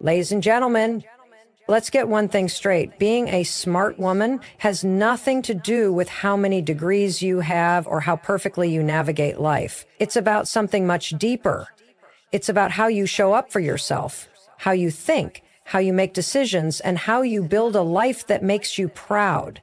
Ladies and gentlemen, let's get one thing straight. Being a smart woman has nothing to do with how many degrees you have or how perfectly you navigate life. It's about something much deeper. It's about how you show up for yourself, how you think, how you make decisions, and how you build a life that makes you proud.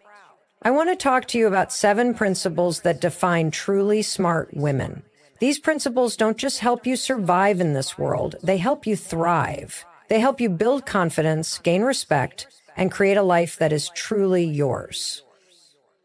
I want to talk to you about 7 principles that define truly smart women. These principles don't just help you survive in this world, they help you thrive. They help you build confidence, gain respect, and create a life that is truly yours.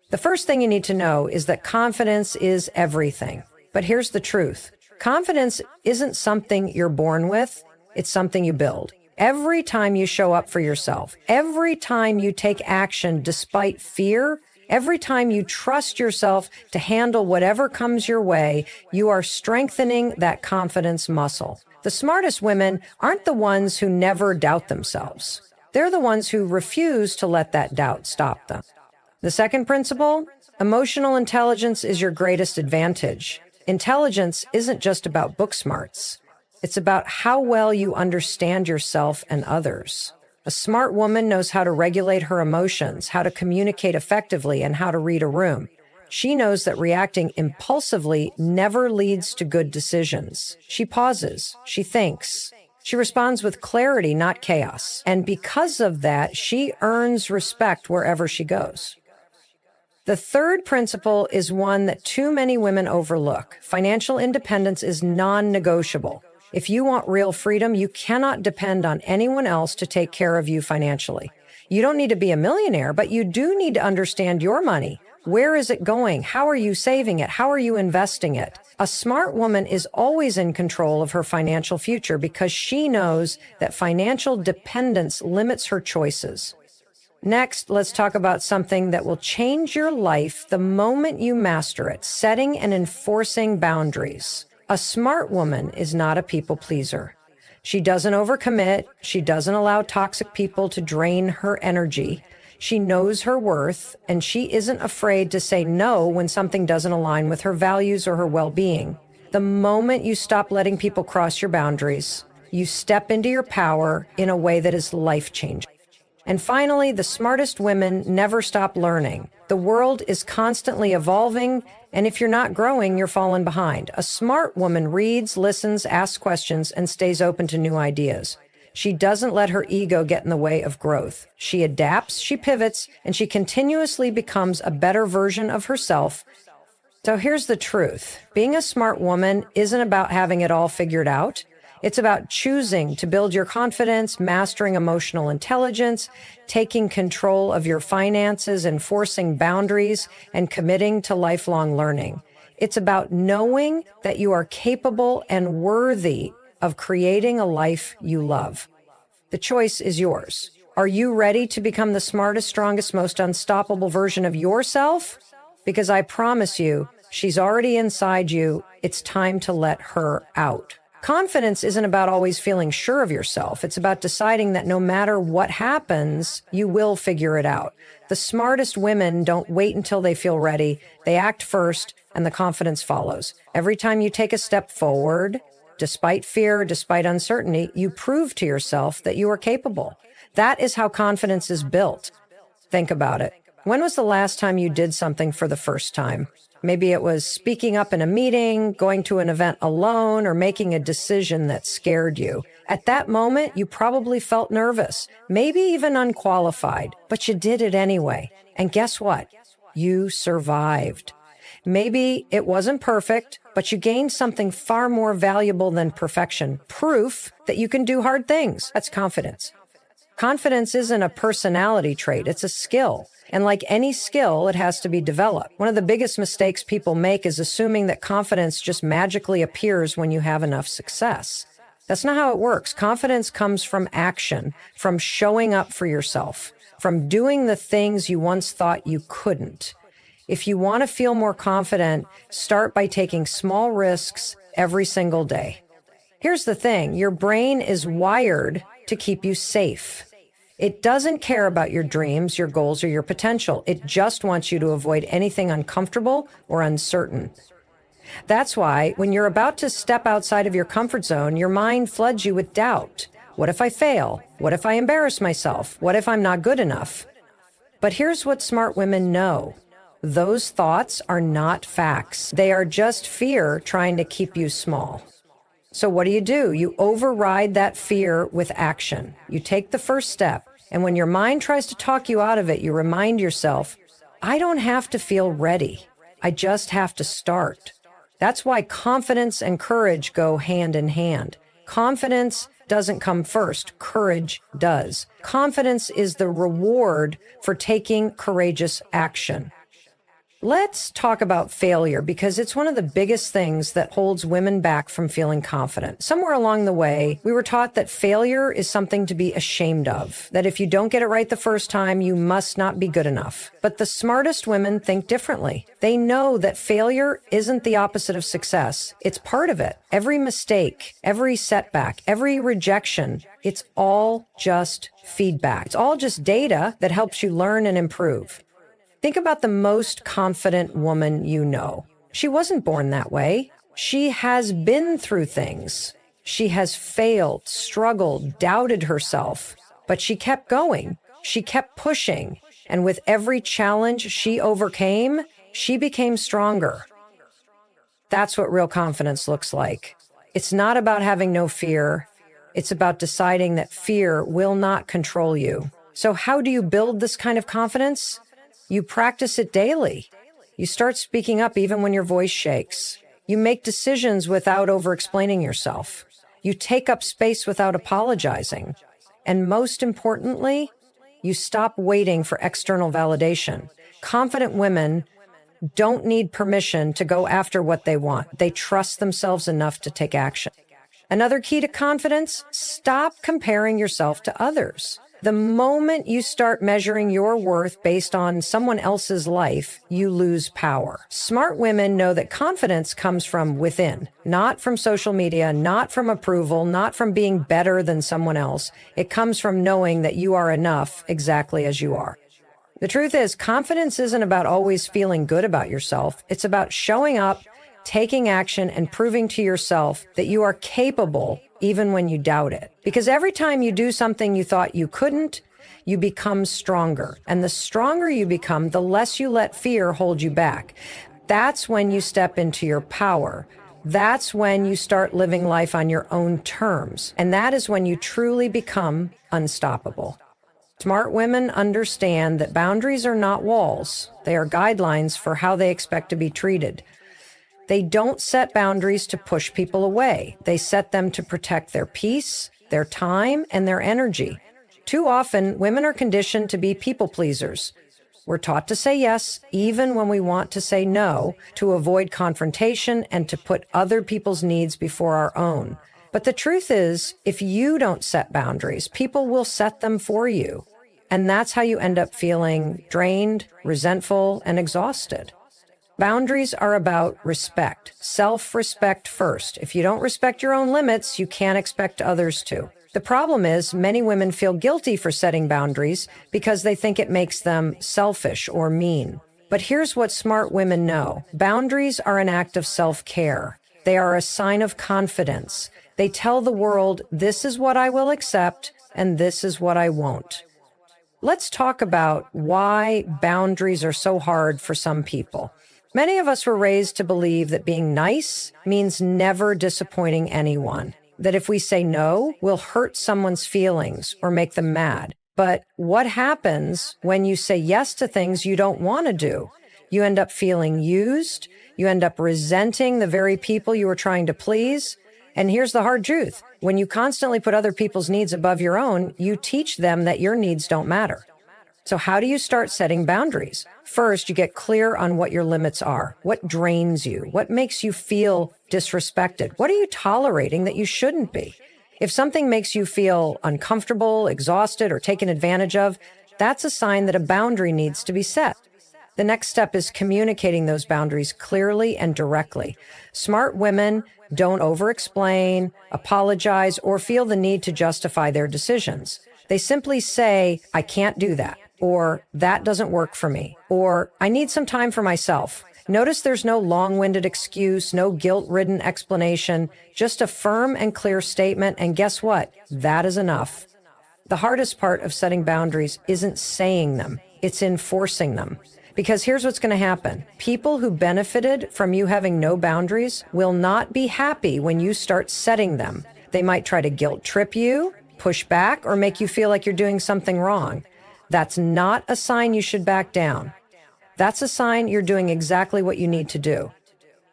The first thing you need to know is that confidence is everything. But here's the truth. Confidence isn't something you're born with, it's something you build. Every time you show up for yourself, every time you take action despite fear, every time you trust yourself to handle whatever comes your way, you are strengthening that confidence muscle. The smartest women aren't the ones who never doubt themselves. They're the ones who refuse to let that doubt stop them. The second principle, emotional intelligence is your greatest advantage. Intelligence isn't just about book smarts. It's about how well you understand yourself and others. A smart woman knows how to regulate her emotions, how to communicate effectively, and how to read a room. She knows that reacting impulsively never leads to good decisions. She pauses. She thinks. She responds with clarity, not chaos. And because of that, she earns respect wherever she goes. The third principle is one that too many women overlook. Financial independence is non-negotiable. If you want real freedom, you cannot depend on anyone else to take care of you financially. You don't need to be a millionaire, but you do need to understand your money. Where is it going? How are you saving it? How are you investing it? A smart woman is always in control of her financial future because she knows that financial dependence limits her choices. Next, let's talk about something that will change your life the moment you master it, setting and enforcing boundaries. A smart woman is not a people pleaser. She doesn't overcommit. She doesn't allow toxic people to drain her energy. She knows her worth, and she isn't afraid to say no when something doesn't align with her values or her well-being. The moment you stop letting people cross your boundaries, you step into your power in a way that is life-changing. And finally, the smartest women never stop learning. The world is constantly evolving, and if you're not growing, you're falling behind. A smart woman reads, listens, asks questions, and stays open to new ideas. She doesn't let her ego get in the way of growth. She adapts, she pivots, and she continuously becomes a better version of herself. So here's the truth. Being a smart woman isn't about having it all figured out. It's about choosing to build your confidence, mastering emotional intelligence, taking control of your finances, enforcing boundaries, and committing to lifelong learning. It's about knowing that you are capable and worthy of creating a life you love. The choice is yours. Are you ready to become the smartest, strongest, most unstoppable version of yourself? Because I promise you, she's already inside you. It's time to let her out. Confidence isn't about always feeling sure of yourself. It's about deciding that no matter what happens, you will figure it out. The smartest women don't wait until they feel ready. They act first, and the confidence follows. Every time you take a step forward, despite fear, despite uncertainty, you prove to yourself that you are capable. That is how confidence is built. Think about it. When was the last time you did something for the first time? Maybe it was speaking up in a meeting, going to an event alone, or making a decision that scared you. At that moment, you probably felt nervous, maybe even unqualified, but you did it anyway. And guess what? You survived. Maybe it wasn't perfect, but you gained something far more valuable than perfection. Proof that you can do hard things. That's confidence. Confidence isn't a personality trait, it's a skill. And like any skill, it has to be developed. One of the biggest mistakes people make is assuming that confidence just magically appears when you have enough success. That's not how it works. Confidence comes from action, from showing up for yourself, from doing the things you once thought you couldn't. If you want to feel more confident, start by taking small risks every single day. Here's the thing, your brain is wired to keep you safe. It doesn't care about your dreams, your goals, or your potential. It just wants you to avoid anything uncomfortable or uncertain. That's why when you're about to step outside of your comfort zone, your mind floods you with doubt. What if I fail? What if I embarrass myself? What if I'm not good enough? But here's what smart women know. Those thoughts are not facts. They are just fear trying to keep you small. So what do? You override that fear with action. You take the first step, and when your mind tries to talk you out of it, you remind yourself, I don't have to feel ready. I just have to start. That's why confidence and courage go hand in hand. Confidence doesn't come first. Courage does. Confidence is the reward for taking courageous action. Let's talk about failure because it's one of the biggest things that holds women back from feeling confident. Somewhere along the way, we were taught that failure is something to be ashamed of, that if you don't get it right the first time, you must not be good enough. But the smartest women think differently. They know that failure isn't the opposite of success. It's part of it. Every mistake, every setback, every rejection, it's all just feedback. It's all just data that helps you learn and improve. Think about the most confident woman you know. She wasn't born that way. She has been through things. She has failed, struggled, doubted herself, but she kept going. She kept pushing. And with every challenge she overcame, she became stronger. That's what real confidence looks like. It's not about having no fear. It's about deciding that fear will not control you. So how do you build this kind of confidence? You practice it daily. You start speaking up even when your voice shakes. You make decisions without over-explaining yourself. You take up space without apologizing. And most importantly, you stop waiting for external validation. Confident women don't need permission to go after what they want. They trust themselves enough to take action. Another key to confidence, stop comparing yourself to others. The moment you start measuring your worth based on someone else's life, you lose power. Smart women know that confidence comes from within, not from social media, not from approval, not from being better than someone else. It comes from knowing that you are enough exactly as you are. The truth is, confidence isn't about always feeling good about yourself. It's about showing up, taking action, and proving to yourself that you are capable even when you doubt it. Because every time you do something you thought you couldn't, you become stronger. And the stronger you become, the less you let fear hold you back. That's when you step into your power. That's when you start living life on your own terms. And that is when you truly become unstoppable. Smart women understand that boundaries are not walls. They are guidelines for how they expect to be treated. They don't set boundaries to push people away. They set them to protect their peace, their time, and their energy. Too often, women are conditioned to be people pleasers. We're taught to say yes, even when we want to say no, to avoid confrontation and to put other people's needs before our own. But the truth is, if you don't set boundaries, people will set them for you. And that's how you end up feeling drained, resentful, and exhausted. Boundaries are about respect, self-respect first. If you don't respect your own limits, you can't expect others to. The problem is many women feel guilty for setting boundaries because they think it makes them selfish or mean. But here's what smart women know. Boundaries are an act of self-care. They are a sign of confidence. They tell the world, this is what I will accept and this is what I won't. Let's talk about why boundaries are so hard for some people. Many of us were raised to believe that being nice means never disappointing anyone, that if we say no, we'll hurt someone's feelings or make them mad. But what happens when you say yes to things you don't want to do? You end up feeling used. You end up resenting the very people you were trying to please. And here's the hard truth. When you constantly put other people's needs above your own, you teach them that your needs don't matter. So how do you start setting boundaries? First, you get clear on what your limits are. What drains you? What makes you feel disrespected? What are you tolerating that you shouldn't be? If something makes you feel uncomfortable, exhausted, or taken advantage of, that's a sign that a boundary needs to be set. The next step is communicating those boundaries clearly and directly. Smart women don't over-explain, apologize, or feel the need to justify their decisions. They simply say, I can't do that. Or, that doesn't work for me. Or, I need some time for myself. Notice there's no long-winded excuse, no guilt-ridden explanation, just a firm and clear statement, and guess what? That is enough. The hardest part of setting boundaries isn't saying them, it's enforcing them. Because here's what's going to happen. People who benefited from you having no boundaries will not be happy when you start setting them. They might try to guilt trip you, push back, or make you feel like you're doing something wrong. That's not a sign you should back down. That's a sign you're doing exactly what you need to do.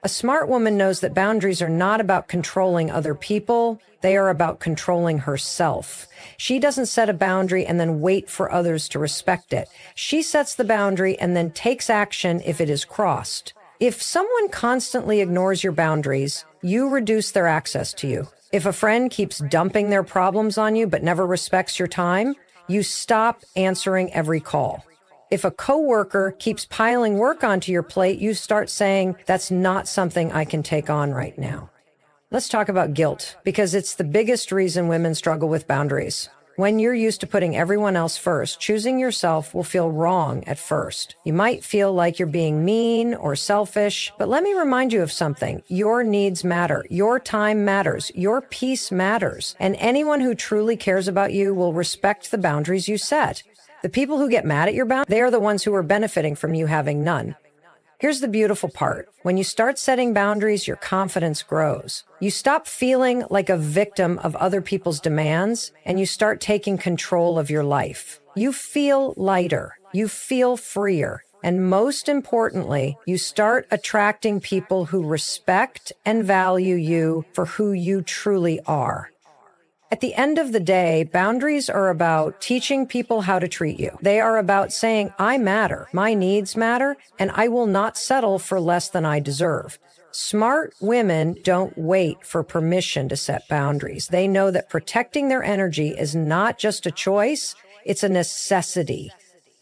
A smart woman knows that boundaries are not about controlling other people. They are about controlling herself. She doesn't set a boundary and then wait for others to respect it. She sets the boundary and then takes action if it is crossed. If someone constantly ignores your boundaries, you reduce their access to you. If a friend keeps dumping their problems on you but never respects your time, you stop answering every call. If a coworker keeps piling work onto your plate, you start saying, that's not something I can take on right now. Let's talk about guilt, because it's the biggest reason women struggle with boundaries. When you're used to putting everyone else first, choosing yourself will feel wrong at first. You might feel like you're being mean or selfish, but let me remind you of something. Your needs matter. Your time matters. Your peace matters. And anyone who truly cares about you will respect the boundaries you set. The people who get mad at your boundaries, they are the ones who are benefiting from you having none. Here's the beautiful part. When you start setting boundaries, your confidence grows. You stop feeling like a victim of other people's demands, and you start taking control of your life. You feel lighter. You feel freer. And most importantly, you start attracting people who respect and value you for who you truly are. At the end of the day, boundaries are about teaching people how to treat you. They are about saying, I matter, my needs matter, and I will not settle for less than I deserve. Smart women don't wait for permission to set boundaries. They know that protecting their energy is not just a choice, it's a necessity.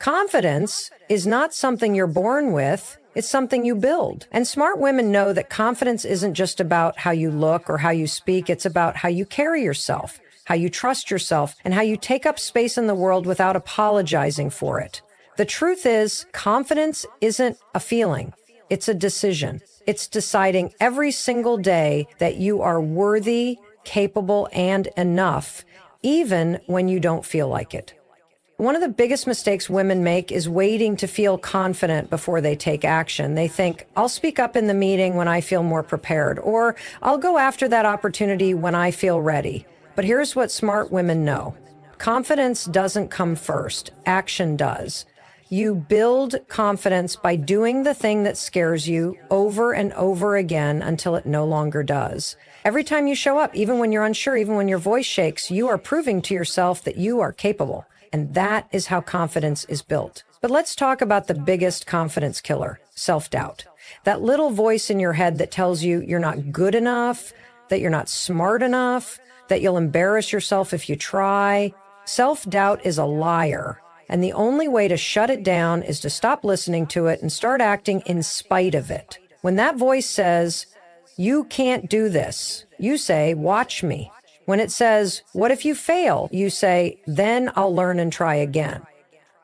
Confidence is not something you're born with. It's something you build. And smart women know that confidence isn't just about how you look or how you speak. It's about how you carry yourself, how you trust yourself, and how you take up space in the world without apologizing for it. The truth is, confidence isn't a feeling. It's a decision. It's deciding every single day that you are worthy, capable, and enough, even when you don't feel like it. One of the biggest mistakes women make is waiting to feel confident before they take action. They think, I'll speak up in the meeting when I feel more prepared, or I'll go after that opportunity when I feel ready. But here's what smart women know. Confidence doesn't come first. Action does. You build confidence by doing the thing that scares you over and over again until it no longer does. Every time you show up, even when you're unsure, even when your voice shakes, you are proving to yourself that you are capable. And that is how confidence is built. But let's talk about the biggest confidence killer, self-doubt. That little voice in your head that tells you you're not good enough, that you're not smart enough, that you'll embarrass yourself if you try. Self-doubt is a liar. And the only way to shut it down is to stop listening to it and start acting in spite of it. When that voice says, you can't do this, you say, watch me. When it says, what if you fail? You say, then I'll learn and try again.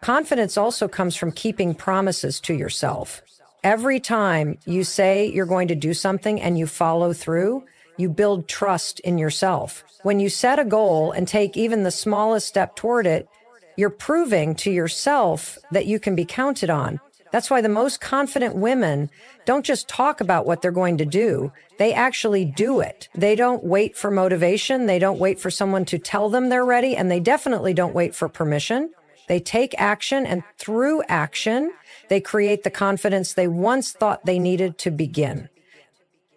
Confidence also comes from keeping promises to yourself. Every time you say you're going to do something and you follow through, you build trust in yourself. When you set a goal and take even the smallest step toward it, you're proving to yourself that you can be counted on. That's why the most confident women don't just talk about what they're going to do. They actually do it. They don't wait for motivation. They don't wait for someone to tell them they're ready. And they definitely don't wait for permission. They take action, and through action, they create the confidence they once thought they needed to begin.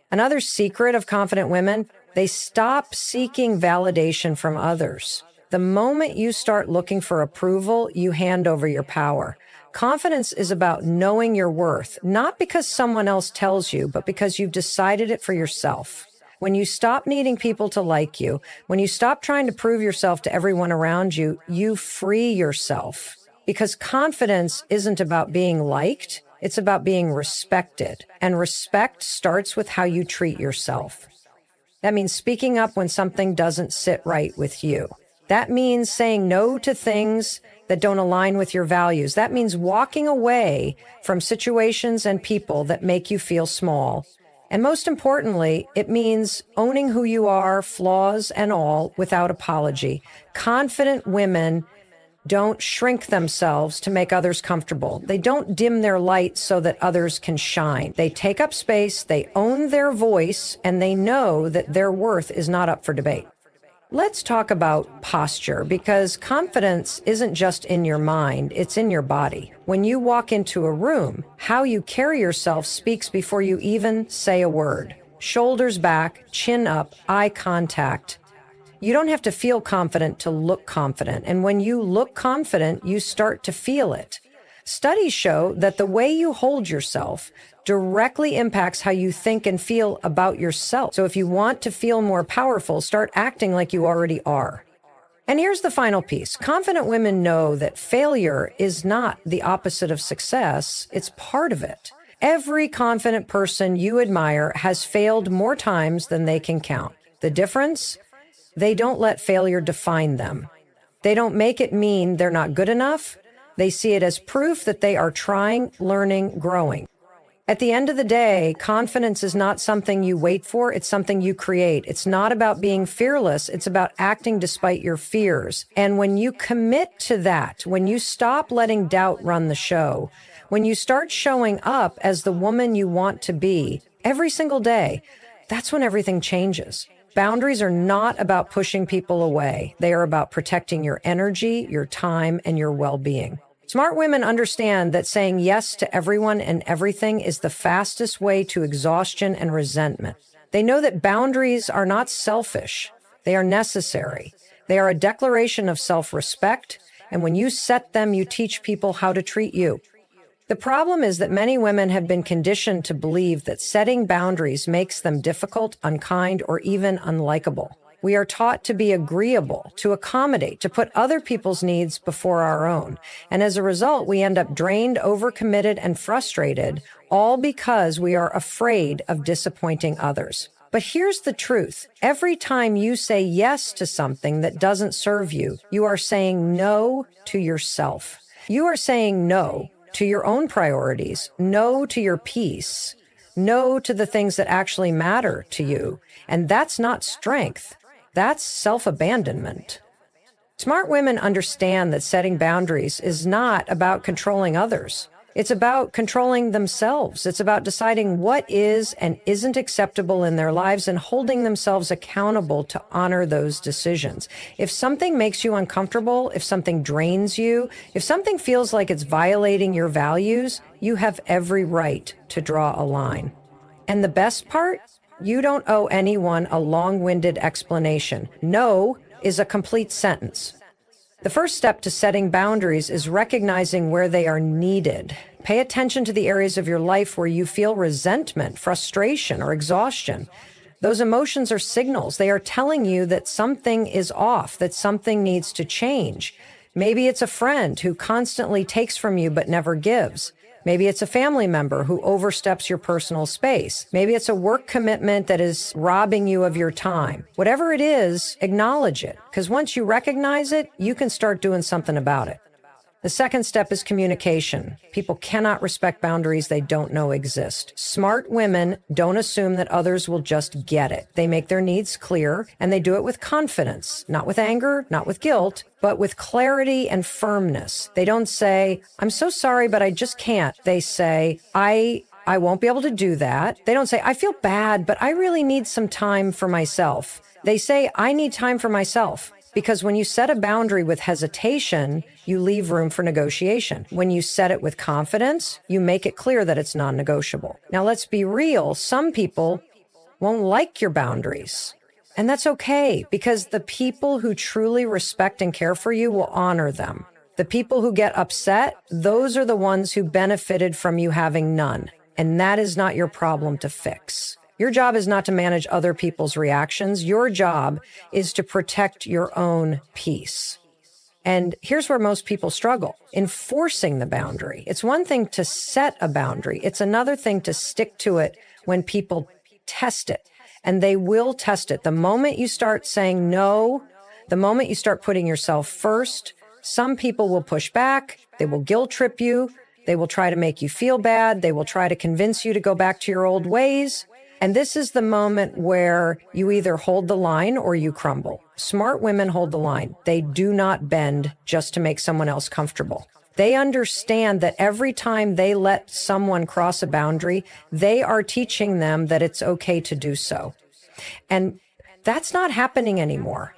Another secret of confident women, they stop seeking validation from others. The moment you start looking for approval, you hand over your power. Confidence is about knowing your worth, not because someone else tells you, but because you've decided it for yourself. When you stop needing people to like you, when you stop trying to prove yourself to everyone around you, you free yourself. Because confidence isn't about being liked, it's about being respected. And respect starts with how you treat yourself. That means speaking up when something doesn't sit right with you. That means saying no to things that don't align with your values. That means walking away from situations and people that make you feel small. And most importantly, it means owning who you are, flaws and all, without apology. Confident women don't shrink themselves to make others comfortable. They don't dim their light so that others can shine. They take up space, they own their voice, and they know that their worth is not up for debate. Let's talk about posture, because confidence isn't just in your mind, it's in your body. When you walk into a room, how you carry yourself speaks before you even say a word. Shoulders back, chin up, eye contact. You don't have to feel confident to look confident. And when you look confident, you start to feel it. Studies show that the way you hold yourself directly impacts how you think and feel about yourself. So if you want to feel more powerful, start acting like you already are. And here's the final piece. Confident women know that failure is not the opposite of success. It's part of it. Every confident person you admire has failed more times than they can count. The difference? They don't let failure define them. They don't make it mean they're not good enough. They see it as proof that they are trying, learning, growing. At the end of the day, confidence is not something you wait for. It's something you create. It's not about being fearless. It's about acting despite your fears. And when you commit to that, when you stop letting doubt run the show, when you start showing up as the woman you want to be every single day, that's when everything changes. Boundaries are not about pushing people away. They are about protecting your energy, your time, and your well-being. Smart women understand that saying yes to everyone and everything is the fastest way to exhaustion and resentment. They know that boundaries are not selfish. They are necessary. They are a declaration of self-respect, and when you set them, you teach people how to treat you. The problem is that many women have been conditioned to believe that setting boundaries makes them difficult, unkind, or even unlikable. We are taught to be agreeable, to accommodate, to put other people's needs before our own. And as a result, we end up drained, overcommitted, and frustrated, all because we are afraid of disappointing others. But here's the truth. Every time you say yes to something that doesn't serve you, you are saying no to yourself. You are saying no to your own priorities, no to your peace, no to the things that actually matter to you. And that's not strength. That's self-abandonment. Smart women understand that setting boundaries is not about controlling others. It's about controlling themselves. It's about deciding what is and isn't acceptable in their lives and holding themselves accountable to honor those decisions. If something makes you uncomfortable, if something drains you, if something feels like it's violating your values, you have every right to draw a line. And the best part? You don't owe anyone a long-winded explanation. No is a complete sentence. The first step to setting boundaries is recognizing where they are needed. Pay attention to the areas of your life where you feel resentment, frustration, or exhaustion. Those emotions are signals. They are telling you that something is off, that something needs to change. Maybe it's a friend who constantly takes from you but never gives. Maybe it's a family member who oversteps your personal space. Maybe it's a work commitment that is robbing you of your time. Whatever it is, acknowledge it, because once you recognize it, you can start doing something about it. The second step is communication. People cannot respect boundaries they don't know exist. Smart women don't assume that others will just get it. They make their needs clear, and they do it with confidence, not with anger, not with guilt, but with clarity and firmness. They don't say, "I'm so sorry, but I just can't." They say, I won't be able to do that. They don't say, "I feel bad, but I really need some time for myself." They say, "I need time for myself." Because when you set a boundary with hesitation, you leave room for negotiation. When you set it with confidence, you make it clear that it's non-negotiable. Now, let's be real. Some people won't like your boundaries. And that's okay, because the people who truly respect and care for you will honor them. The people who get upset, those are the ones who benefited from you having none. And that is not your problem to fix. Your job is not to manage other people's reactions. Your job is to protect your own peace. And here's where most people struggle: enforcing the boundary. It's one thing to set a boundary. It's another thing to stick to it when people test it. And they will test it. The moment you start saying no, The moment you start putting yourself first, some people will push back, they will guilt trip you, they will try to make you feel bad, they will try to convince you to go back to your old ways. And this is the moment where you either hold the line or you crumble. Smart women hold the line. They do not bend just to make someone else comfortable. They understand that every time they let someone cross a boundary, they are teaching them that it's okay to do so. And that's not happening anymore.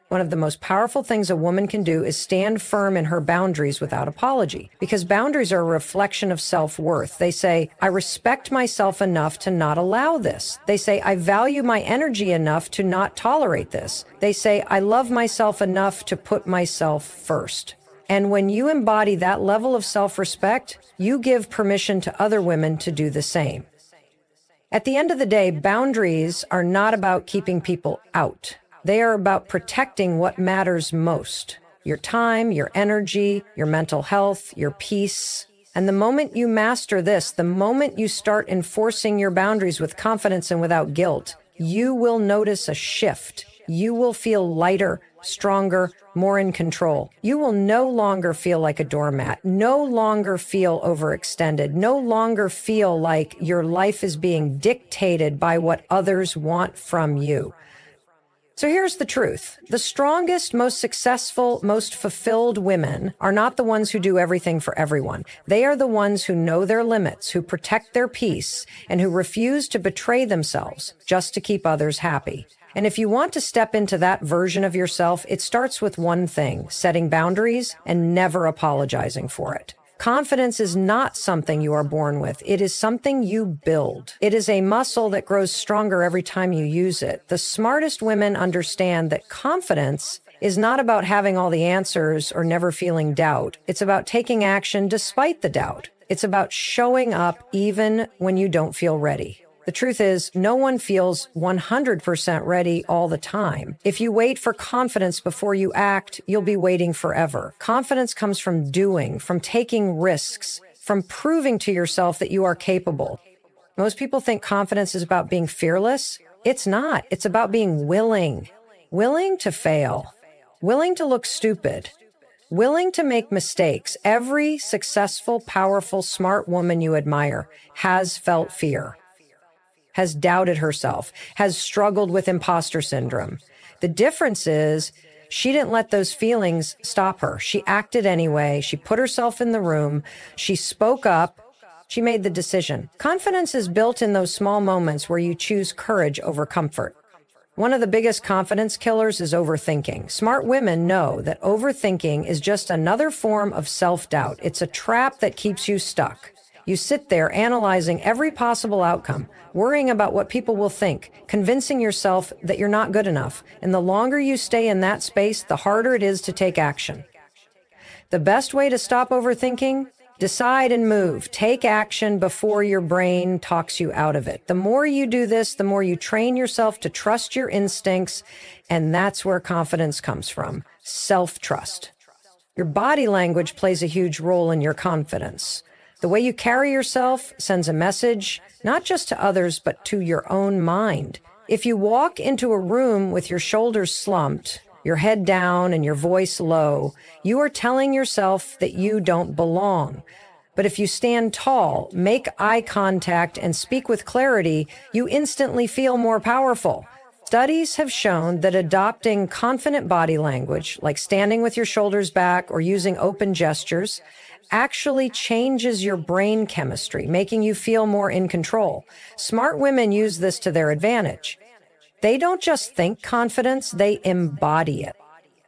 One of the most powerful things a woman can do is stand firm in her boundaries without apology, because boundaries are a reflection of self-worth. They say, I respect myself enough to not allow this. They say, I value my energy enough to not tolerate this. They say, I love myself enough to put myself first. And when you embody that level of self-respect, you give permission to other women to do the same. At the end of the day, boundaries are not about keeping people out. They are about protecting what matters most: your time, your energy, your mental health, your peace. And the moment you master this, the moment you start enforcing your boundaries with confidence and without guilt, you will notice a shift. You will feel lighter, stronger, more in control. You will no longer feel like a doormat, no longer feel overextended, no longer feel like your life is being dictated by what others want from you. So here's the truth. The strongest, most successful, most fulfilled women are not the ones who do everything for everyone. They are the ones who know their limits, who protect their peace, and who refuse to betray themselves just to keep others happy. And if you want to step into that version of yourself, it starts with one thing: setting boundaries and never apologizing for it. Confidence is not something you are born with. It is something you build. It is a muscle that grows stronger every time you use it. The smartest women understand that confidence is not about having all the answers or never feeling doubt. It's about taking action despite the doubt. It's about showing up even when you don't feel ready. The truth is, no one feels 100% ready all the time. If you wait for confidence before you act, you'll be waiting forever. Confidence comes from doing, from taking risks, from proving to yourself that you are capable. Most people think confidence is about being fearless. It's not. It's about being willing. Willing to fail. Willing to look stupid. Willing to make mistakes. Every successful, powerful, smart woman you admire has felt fear, has doubted herself, has struggled with imposter syndrome. The difference is she didn't let those feelings stop her. She acted anyway. She put herself in the room. She spoke up. She made the decision. Confidence is built in those small moments where you choose courage over comfort. One of the biggest confidence killers is overthinking. Smart women know that overthinking is just another form of self-doubt. It's a trap that keeps you stuck. You sit there analyzing every possible outcome, worrying about what people will think, convincing yourself that you're not good enough. And the longer you stay in that space, the harder it is to take action. The best way to stop overthinking? Decide and move. Take action before your brain talks you out of it. The more you do this, the more you train yourself to trust your instincts, and that's where confidence comes from. Self-trust. Your body language plays a huge role in your confidence. The way you carry yourself sends a message, not just to others, but to your own mind. If you walk into a room with your shoulders slumped, your head down, and your voice low, you are telling yourself that you don't belong. But if you stand tall, make eye contact, and speak with clarity, you instantly feel more powerful. Studies have shown that adopting confident body language, like standing with your shoulders back or using open gestures, actually changes your brain chemistry, making you feel more in control. Smart women use this to their advantage. They don't just think confidence, they embody it.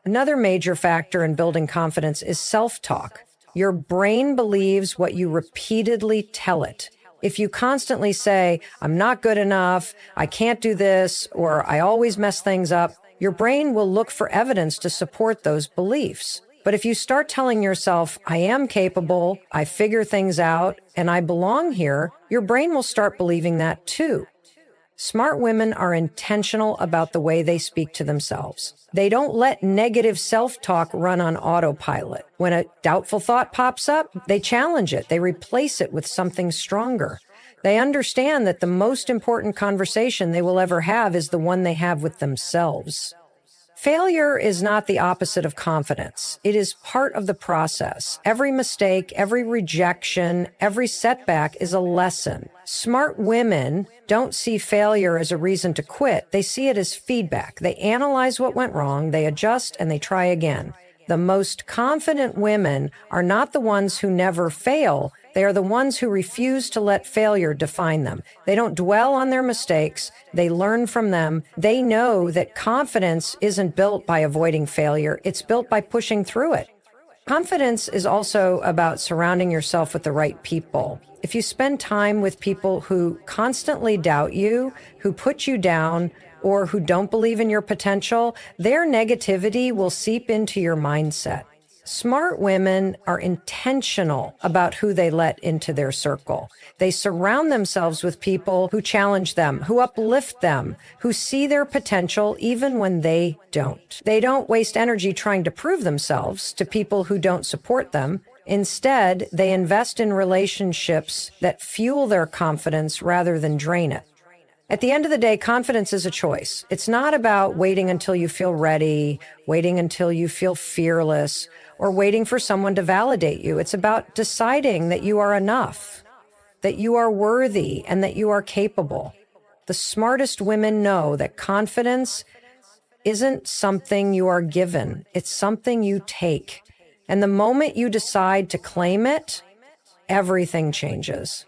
Another major factor in building confidence is self-talk. Your brain believes what you repeatedly tell it. If you constantly say, I'm not good enough, I can't do this, or I always mess things up, your brain will look for evidence to support those beliefs. But if you start telling yourself, I am capable, I figure things out, and I belong here, your brain will start believing that too. Smart women are intentional about the way they speak to themselves. They don't let negative self-talk run on autopilot. When a doubtful thought pops up, they challenge it. They replace it with something stronger. They understand that the most important conversation they will ever have is the one they have with themselves. Failure is not the opposite of confidence. It is part of the process. Every mistake, every rejection, every setback is a lesson. Smart women don't see failure as a reason to quit. They see it as feedback. They analyze what went wrong, they adjust, and they try again. The most confident women are not the ones who never fail. They are the ones who refuse to let failure define them. They don't dwell on their mistakes. They learn from them. They know that confidence isn't built by avoiding failure. It's built by pushing through it. Confidence is also about surrounding yourself with the right people. If you spend time with people who constantly doubt you, who put you down, or who don't believe in your potential, their negativity will seep into your mindset. Smart women are intentional about who they let into their circle. They surround themselves with people who challenge them, who uplift them, who see their potential even when they don't. They don't waste energy trying to prove themselves to people who don't support them. Instead, they invest in relationships that fuel their confidence rather than drain it. At the end of the day, confidence is a choice. It's not about waiting until you feel ready, waiting until you feel fearless, or waiting for someone to validate you. It's about deciding that you are enough, that you are worthy, and that you are capable. The smartest women know that confidence isn't something you are given. It's something you take. And the moment you decide to claim it, everything changes.